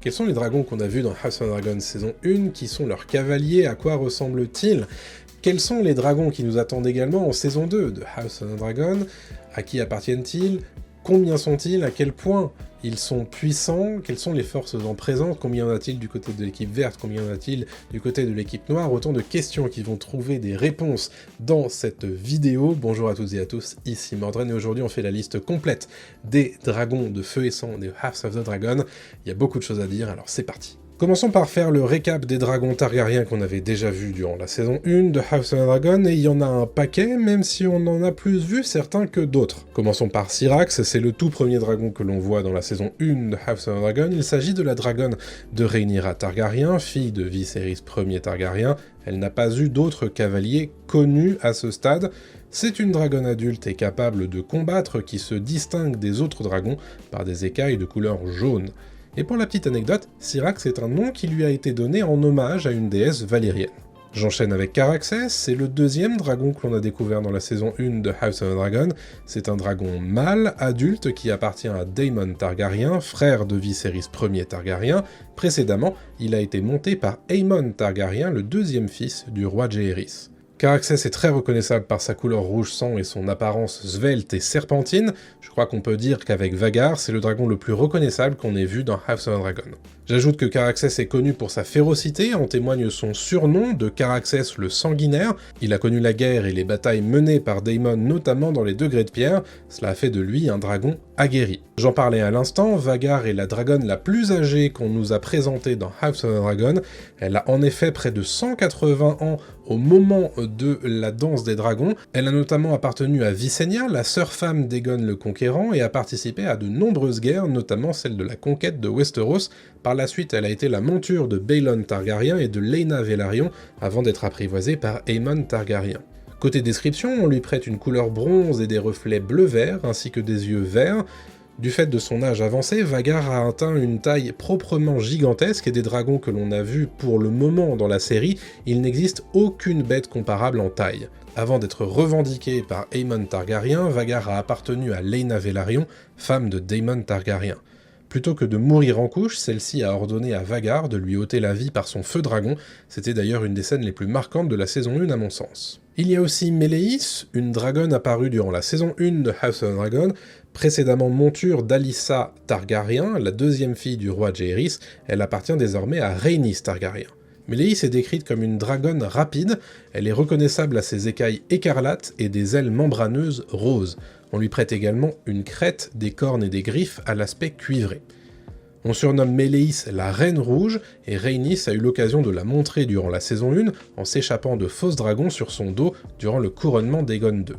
Quels sont les dragons qu'on a vus dans House of the Dragon saison 1? Qui sont leurs cavaliers? À quoi ressemblent-ils? Quels sont les dragons qui nous attendent également en saison 2 de House of the Dragon? À qui appartiennent-ils? Combien sont-ils? À quel point ils sont puissants? Quelles sont les forces en présence? Combien y en a-t-il du côté de l'équipe verte? Combien y en a-t-il du côté de l'équipe noire? Autant de questions qui vont trouver des réponses dans cette vidéo. Bonjour à toutes et à tous, ici Mordred, et aujourd'hui on fait la liste complète des dragons de feu et sang de House of the Dragon. Il y a beaucoup de choses à dire, alors c'est parti. Commençons par faire le récap des dragons Targaryens qu'on avait déjà vus durant la saison 1 de House of the Dragon, et il y en a un paquet, même si on en a plus vu certains que d'autres. Commençons par Syrax, c'est le tout premier dragon que l'on voit dans la saison 1 de House of the Dragon. Il s'agit de la dragonne de Rhaenyra Targaryen, fille de Viserys Ier Targaryen. Elle n'a pas eu d'autres cavaliers connus à ce stade. C'est une dragonne adulte et capable de combattre qui se distingue des autres dragons par des écailles de couleur jaune. Et pour la petite anecdote, Syrax est un nom qui lui a été donné en hommage à une déesse valérienne. J'enchaîne avec Caraxès, c'est le deuxième dragon que l'on a découvert dans la saison 1 de House of the Dragon. C'est un dragon mâle, adulte, qui appartient à Daemon Targaryen, frère de Viserys Ier Targaryen. Précédemment, il a été monté par Aemon Targaryen, le deuxième fils du roi Jaehaerys. Caraxès est très reconnaissable par sa couleur rouge sang et son apparence svelte et serpentine. Je crois qu'on peut dire qu'avec Vhagar, c'est le dragon le plus reconnaissable qu'on ait vu dans House of the Dragon. J'ajoute que Caraxès est connu pour sa férocité, en témoigne son surnom de Caraxès le Sanguinaire. Il a connu la guerre et les batailles menées par Daemon, notamment dans les Degrés de Pierre. Cela a fait de lui un dragon aguerri. J'en parlais à l'instant, Vhagar est la dragonne la plus âgée qu'on nous a présentée dans House of the Dragon. Elle a en effet près de 180 ans au moment de la danse des dragons. Elle a notamment appartenu à Visenya, la sœur-femme d'Aegon le Conquérant, et a participé à de nombreuses guerres, notamment celle de la conquête de Westeros. Par la suite, elle a été la monture de Baelon Targaryen et de Laena Velaryon, avant d'être apprivoisée par Aemon Targaryen. Côté description, on lui prête une couleur bronze et des reflets bleu-vert, ainsi que des yeux verts. Du fait de son âge avancé, Vhagar a atteint une taille proprement gigantesque, et des dragons que l'on a vus pour le moment dans la série, il n'existe aucune bête comparable en taille. Avant d'être revendiqué par Aemon Targaryen, Vhagar a appartenu à Laena Velaryon, femme de Daemon Targaryen. Plutôt que de mourir en couche, celle-ci a ordonné à Vhagar de lui ôter la vie par son feu dragon. C'était d'ailleurs une des scènes les plus marquantes de la saison 1 à mon sens. Il y a aussi Meleys, une dragonne apparue durant la saison 1 de House of the Dragon, précédemment monture d'Alyssa Targaryen, la deuxième fille du roi Jaehaerys. Elle appartient désormais à Rhaenys Targaryen. Meleys est décrite comme une dragonne rapide, elle est reconnaissable à ses écailles écarlates et des ailes membraneuses roses. On lui prête également une crête, des cornes et des griffes à l'aspect cuivré. On surnomme Meleys la Reine Rouge, et Rhaenys a eu l'occasion de la montrer durant la saison 1 en s'échappant de fausses dragons sur son dos durant le couronnement d'Aegon II.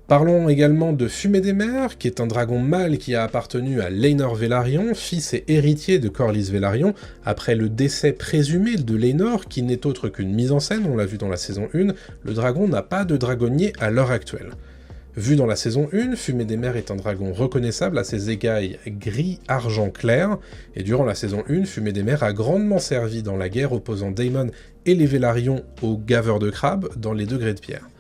Parlons également de Fumée des Mers, qui est un dragon mâle qui a appartenu à Laenor Velaryon, fils et héritier de Corlys Velaryon, après le décès présumé de Laenor, qui n'est autre qu'une mise en scène, on l'a vu dans la saison 1, le dragon n'a pas de dragonnier à l'heure actuelle. Vu dans la saison 1, Fumée des Mers est un dragon reconnaissable à ses écailles gris-argent clair, et durant la saison 1, Fumée des Mers a grandement servi dans la guerre opposant Daemon et les Velaryon aux gaveurs de crabes dans les Degrés de Pierre.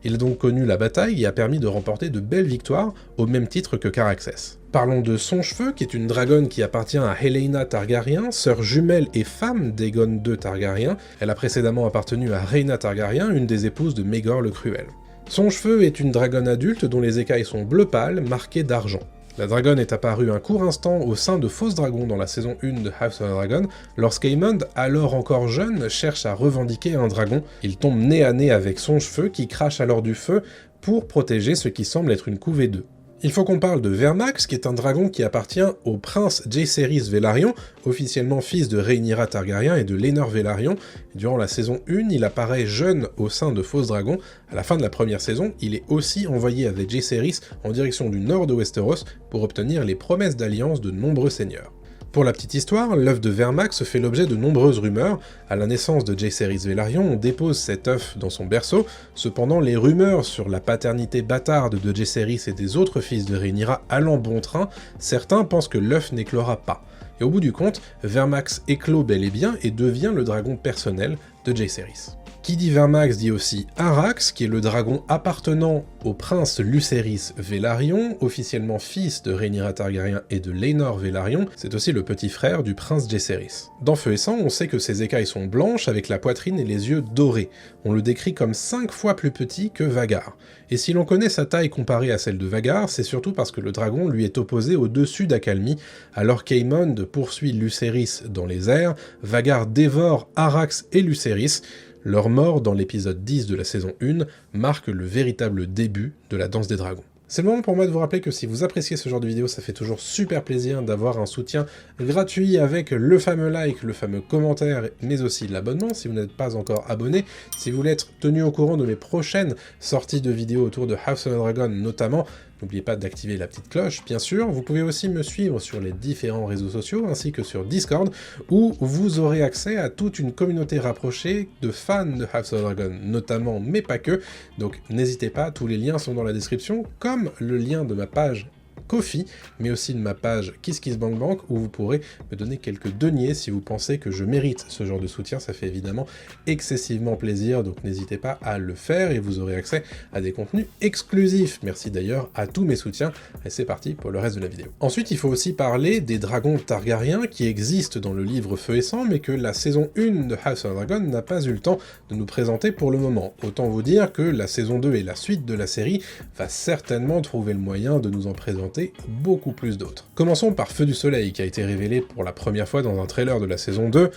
Il a donc connu la bataille et a permis de remporter de belles victoires, au même titre que Caraxès. Parlons de Songefeu, qui est une dragonne qui appartient à Helaena Targaryen, sœur jumelle et femme d'Aegon II Targaryen. Elle a précédemment appartenu à Rhaena Targaryen, une des épouses de Maegor le Cruel. Songefeu est une dragonne adulte dont les écailles sont bleu pâle, marquées d'argent. La dragonne est apparue un court instant au sein de Fausses Dragons dans la saison 1 de House of the Dragon, lorsqu'Aemond, alors encore jeune, cherche à revendiquer un dragon. Il tombe nez à nez avec Songefeu, qui crache alors du feu pour protéger ce qui semble être une couvée d'œufs. Il faut qu'on parle de Vermax, qui est un dragon qui appartient au prince Jaehaerys Velaryon, officiellement fils de Rhaenyra Targaryen et de Laenor Velaryon. Durant la saison 1, il apparaît jeune au sein de Fausses Dragons. À la fin de la première saison, il est aussi envoyé avec Jaehaerys en direction du nord de Westeros pour obtenir les promesses d'alliance de nombreux seigneurs. Pour la petite histoire, l'œuf de Vermax fait l'objet de nombreuses rumeurs. À la naissance de Jaehaerys Velaryon, on dépose cet œuf dans son berceau. Cependant, les rumeurs sur la paternité bâtarde de Jaehaerys et des autres fils de Rhaenyra allant bon train, certains pensent que l'œuf n'éclora pas. Et au bout du compte, Vermax éclot bel et bien et devient le dragon personnel de Jaehaerys. Qui dit Vermax dit aussi Arrax, qui est le dragon appartenant au prince Lucerys Velaryon, officiellement fils de Rhaenyra Targaryen et de Laenor Velaryon, c'est aussi le petit frère du prince Jaehaerys. Dans Feu et Sang, on sait que ses écailles sont blanches avec la poitrine et les yeux dorés. On le décrit comme 5 fois plus petit que Vhagar. Et si l'on connaît sa taille comparée à celle de Vhagar, c'est surtout parce que le dragon lui est opposé au-dessus d'Accalmie, alors qu'Aemond poursuit Lucerys dans les airs, Vhagar dévore Arrax et Lucerys. Leur mort dans l'épisode 10 de la saison 1 marque le véritable début de la danse des dragons. C'est le moment pour moi de vous rappeler que si vous appréciez ce genre de vidéo, ça fait toujours super plaisir d'avoir un soutien gratuit avec le fameux like, le fameux commentaire, mais aussi l'abonnement si vous n'êtes pas encore abonné. Si vous voulez être tenu au courant de mes prochaines sorties de vidéos autour de House of the Dragon notamment, n'oubliez pas d'activer la petite cloche, bien sûr. Vous pouvez aussi me suivre sur les différents réseaux sociaux, ainsi que sur Discord, où vous aurez accès à toute une communauté rapprochée de fans de House of the Dragon, notamment, mais pas que. Donc n'hésitez pas, tous les liens sont dans la description, comme le lien de ma page Ko-fi, mais aussi de ma page KissKissBankBank, où vous pourrez me donner quelques deniers si vous pensez que je mérite ce genre de soutien. Ça fait évidemment excessivement plaisir, donc n'hésitez pas à le faire et vous aurez accès à des contenus exclusifs. Merci d'ailleurs à tous mes soutiens, et c'est parti pour le reste de la vidéo. Ensuite, il faut aussi parler des dragons Targaryens qui existent dans le livre Feu et Sang, mais que la saison 1 de House of the Dragon n'a pas eu le temps de nous présenter pour le moment. Autant vous dire que la saison 2 et la suite de la série va certainement trouver le moyen de nous en présenter beaucoup plus d'autres. Commençons par Feu du Soleil, qui a été révélé pour la première fois dans un trailer de la saison 2.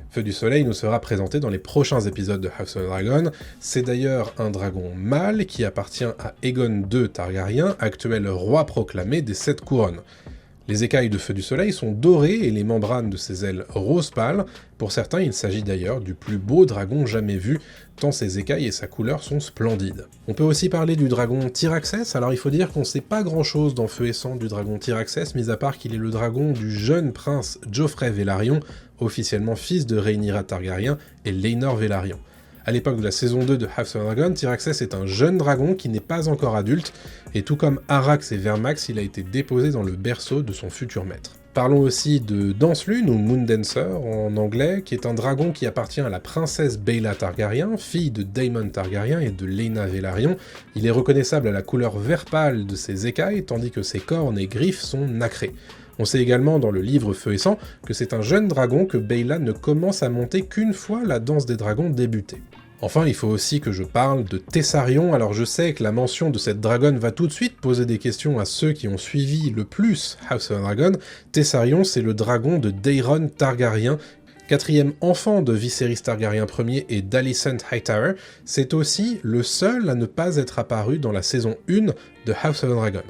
Feu du Soleil nous sera présenté dans les prochains épisodes de House of the Dragon. C'est d'ailleurs un dragon mâle qui appartient à Aegon II Targaryen, actuel roi proclamé des 7 couronnes. Les écailles de Feu du Soleil sont dorées et les membranes de ses ailes rose pâle. Pour certains, il s'agit d'ailleurs du plus beau dragon jamais vu, tant ses écailles et sa couleur sont splendides. On peut aussi parler du dragon Tyraxes. Alors il faut dire qu'on sait pas grand chose dans Feu et Sang du dragon Tyraxes, mis à part qu'il est le dragon du jeune prince Joffrey Velaryon, officiellement fils de Rhaenyra Targaryen et Laenor Velaryon. À l'époque de la saison 2 de House of the Dragon, Tyraxes est un jeune dragon qui n'est pas encore adulte, et tout comme Arrax et Vermax, il a été déposé dans le berceau de son futur maître. Parlons aussi de Danselune, ou Moondancer en anglais, qui est un dragon qui appartient à la princesse Baela Targaryen, fille de Daemon Targaryen et de Laena Velaryon. Il est reconnaissable à la couleur vert pâle de ses écailles, tandis que ses cornes et griffes sont nacrées. On sait également dans le livre Feu et Sang que c'est un jeune dragon que Baela ne commence à monter qu'une fois la danse des dragons débutée. Enfin, il faut aussi que je parle de Tessarion. Alors je sais que la mention de cette dragonne va tout de suite poser des questions à ceux qui ont suivi le plus House of the Dragon. Tessarion, c'est le dragon de Daeron Targaryen, quatrième enfant de Viserys Targaryen Ier et d'Alicent Hightower. C'est aussi le seul à ne pas être apparu dans la saison 1 de House of the Dragon.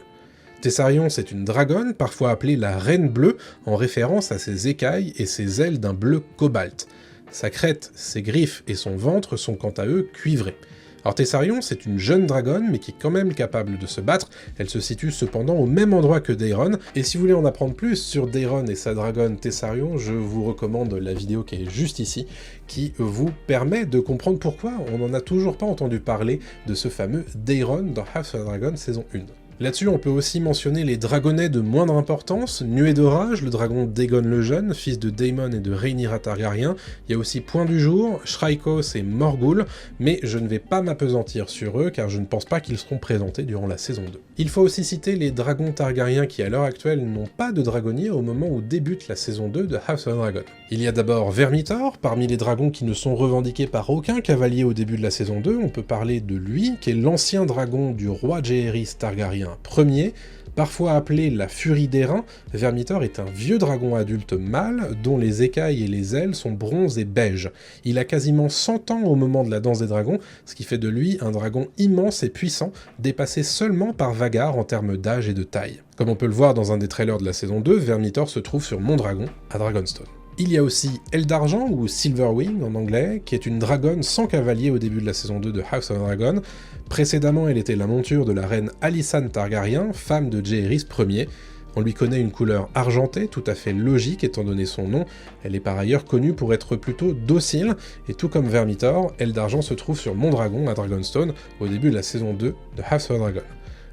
Tessarion, c'est une dragonne, parfois appelée la Reine Bleue, en référence à ses écailles et ses ailes d'un bleu cobalt. Sa crête, ses griffes et son ventre sont quant à eux cuivrés. Alors Tessarion, c'est une jeune dragonne, mais qui est quand même capable de se battre. Elle se situe cependant au même endroit que Daeron, et si vous voulez en apprendre plus sur Daeron et sa dragonne Tessarion, je vous recommande la vidéo qui est juste ici, qui vous permet de comprendre pourquoi on n'en a toujours pas entendu parler de ce fameux Daeron dans House of the Dragon saison 1. Là-dessus, on peut aussi mentionner les dragonnets de moindre importance, Nuée d'Orage, le dragon d'Aegon le Jeune, fils de Daemon et de Rhaenyra Targaryen, il y a aussi Point du Jour, Shrykos et Morgul, mais je ne vais pas m'appesantir sur eux car je ne pense pas qu'ils seront présentés durant la saison 2. Il faut aussi citer les dragons Targaryens qui à l'heure actuelle n'ont pas de dragonnier au moment où débute la saison 2 de House of the Dragon. Il y a d'abord Vermithor, parmi les dragons qui ne sont revendiqués par aucun cavalier au début de la saison 2, on peut parler de lui, qui est l'ancien dragon du roi Jaehaerys Targaryen Ier, parfois appelé la Furie d'Airain. Vermithor est un vieux dragon adulte mâle dont les écailles et les ailes sont bronze et beige. Il a quasiment 100 ans au moment de la danse des dragons, ce qui fait de lui un dragon immense et puissant, dépassé seulement par Vhagar en termes d'âge et de taille. Comme on peut le voir dans un des trailers de la saison 2, Vermithor se trouve sur Mondragon, à Dragonstone. Il y a aussi Aile d'Argent, ou Silverwing en anglais, qui est une dragonne sans cavalier au début de la saison 2 de House of the Dragon. Précédemment, elle était la monture de la reine Alysanne Targaryen, femme de Jaehaerys Ier. On lui connaît une couleur argentée, tout à fait logique étant donné son nom. Elle est par ailleurs connue pour être plutôt docile, et tout comme Vermithor, Aile d'Argent se trouve sur Mondragon, à Dragonstone, au début de la saison 2 de House of the Dragon.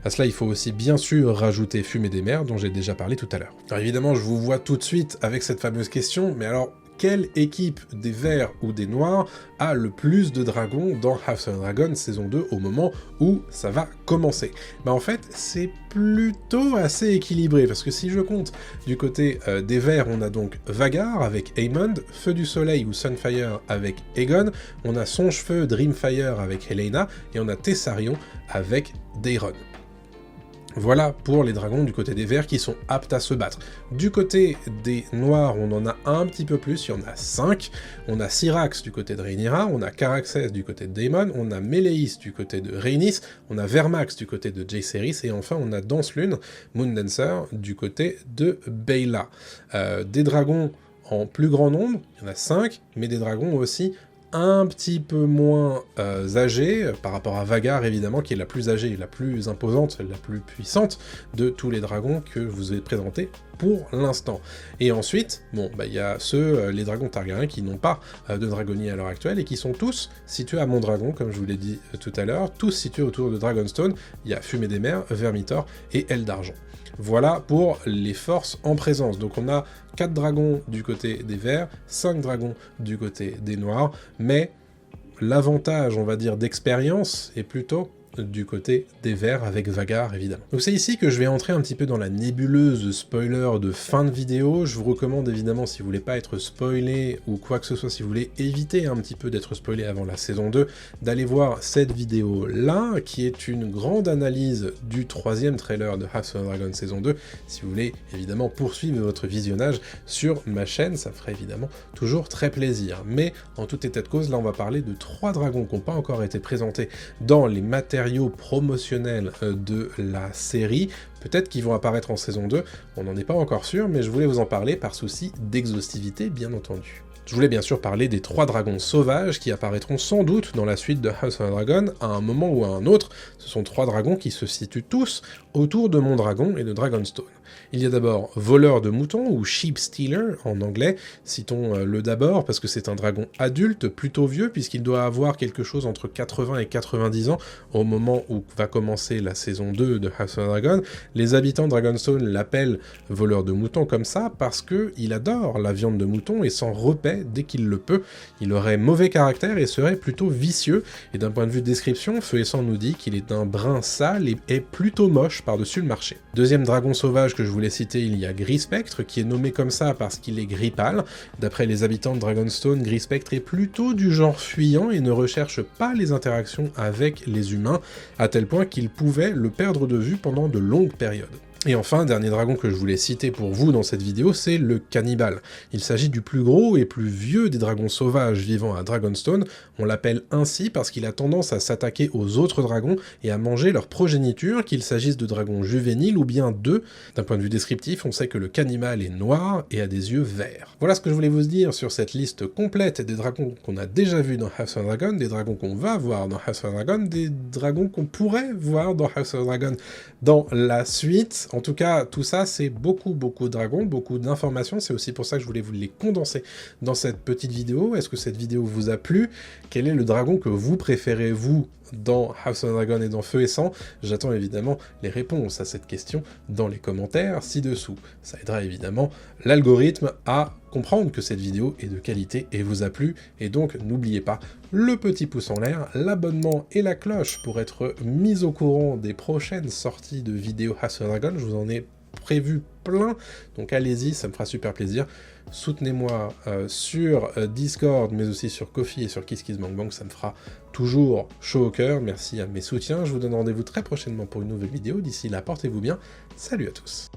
À cela, il faut aussi bien sûr rajouter Fumée des Mers, dont j'ai déjà parlé tout à l'heure. Alors évidemment, je vous vois tout de suite avec cette fameuse question, mais alors, quelle équipe des verts ou des noirs a le plus de dragons dans House of the Dragon saison 2 au moment où ça va commencer? Bah en fait, c'est plutôt assez équilibré, parce que si je compte du côté des verts, on a donc Vhagar avec Aemond, Feu du Soleil ou Sunfire avec Aegon, on a Songe-Feu, Dreamfire avec Helaena, et on a Tessarion avec Daeron. Voilà pour les dragons du côté des verts qui sont aptes à se battre. Du côté des noirs, on en a un petit peu plus, il y en a 5. On a Syrax du côté de Rhaenyra, on a Caraxès du côté de Daemon, on a Meleys du côté de Rhaenys, on a Vermax du côté de Jaehaerys, et enfin on a Danselune, Moondancer, du côté de Baela. Des dragons en plus grand nombre, il y en a 5, mais des dragons aussi un petit peu moins âgée, par rapport à Vhagar évidemment, qui est la plus âgée, la plus imposante, la plus puissante de tous les dragons que je vous ai présentés pour l'instant. Et ensuite, bon, bah il y a les dragons Targaryens qui n'ont pas de dragonnier à l'heure actuelle, et qui sont tous situés à Mondragon, comme je vous l'ai dit tout à l'heure, tous situés autour de Dragonstone. Il y a Fumée des Mers, Vermithor et Aile d'Argent. Voilà pour les forces en présence. Donc on a 4 dragons du côté des verts, 5 dragons du côté des noirs, mais l'avantage, on va dire, d'expérience est plutôt du côté des verts avec Vhagar évidemment. Donc c'est ici que je vais entrer un petit peu dans la nébuleuse spoiler de fin de vidéo. Je vous recommande évidemment, si vous voulez pas être spoilé ou quoi que ce soit, si vous voulez éviter un petit peu d'être spoilé avant la saison 2, d'aller voir cette vidéo là, qui est une grande analyse du 3e trailer de House of the Dragon saison 2, si vous voulez évidemment poursuivre votre visionnage sur ma chaîne, ça ferait évidemment toujours très plaisir. Mais en tout état de cause, là on va parler de 3 dragons qui n'ont pas encore été présentés dans les matériaux promotionnels de la série, peut-être qu'ils vont apparaître en saison 2, on n'en est pas encore sûr, mais je voulais vous en parler par souci d'exhaustivité bien entendu. Je voulais bien sûr parler des 3 dragons sauvages qui apparaîtront sans doute dans la suite de House of the Dragon à un moment ou à un autre. Ce sont 3 dragons qui se situent tous autour de Mondragon et de Dragonstone. Il y a d'abord Voleur de moutons, ou Sheep Stealer en anglais, citons-le d'abord parce que c'est un dragon adulte, plutôt vieux, puisqu'il doit avoir quelque chose entre 80 et 90 ans au moment où va commencer la saison 2 de House of the Dragon. Les habitants de Dragonstone l'appellent Voleur de moutons comme ça parce qu'il adore la viande de mouton et s'en repaît dès qu'il le peut. Il aurait mauvais caractère et serait plutôt vicieux, et d'un point de vue de description, Feu et Sang nous dit qu'il est d'un brun sale et est plutôt moche par-dessus le marché. Deuxième dragon sauvage que je voulais citer, il y a Gris Spectre, qui est nommé comme ça parce qu'il est gris pâle. D'après les habitants de Dragonstone, Gris Spectre est plutôt du genre fuyant et ne recherche pas les interactions avec les humains, à tel point qu'il pouvait le perdre de vue pendant de longues périodes. Et enfin, dernier dragon que je voulais citer pour vous dans cette vidéo, c'est le Cannibale. Il s'agit du plus gros et plus vieux des dragons sauvages vivant à Dragonstone. On l'appelle ainsi parce qu'il a tendance à s'attaquer aux autres dragons et à manger leur progéniture, qu'il s'agisse de dragons juvéniles ou bien d'œufs. D'un point de vue descriptif, on sait que le Cannibale est noir et a des yeux verts. Voilà ce que je voulais vous dire sur cette liste complète des dragons qu'on a déjà vus dans House of the Dragon, des dragons qu'on va voir dans House of the Dragon, des dragons qu'on pourrait voir dans House of the Dragon dans la suite. En tout cas, tout ça, c'est beaucoup de dragons, beaucoup d'informations, c'est aussi pour ça que je voulais vous les condenser dans cette petite vidéo. Est-ce que cette vidéo vous a plu? Quel est le dragon que vous préférez, vous, dans House of the Dragon et dans Feu et Sang? J'attends évidemment les réponses à cette question dans les commentaires ci-dessous. Ça aidera évidemment l'algorithme à comprendre que cette vidéo est de qualité et vous a plu, et donc n'oubliez pas le petit pouce en l'air, l'abonnement et la cloche pour être mis au courant des prochaines sorties de vidéos House of the Dragon. Je vous en ai prévu plein, donc allez-y, ça me fera super plaisir. Soutenez-moi sur Discord, mais aussi sur Ko-fi et sur KissKissBankBank, ça me fera toujours chaud au cœur. Merci à mes soutiens, je vous donne rendez-vous très prochainement pour une nouvelle vidéo. D'ici là, portez-vous bien, salut à tous.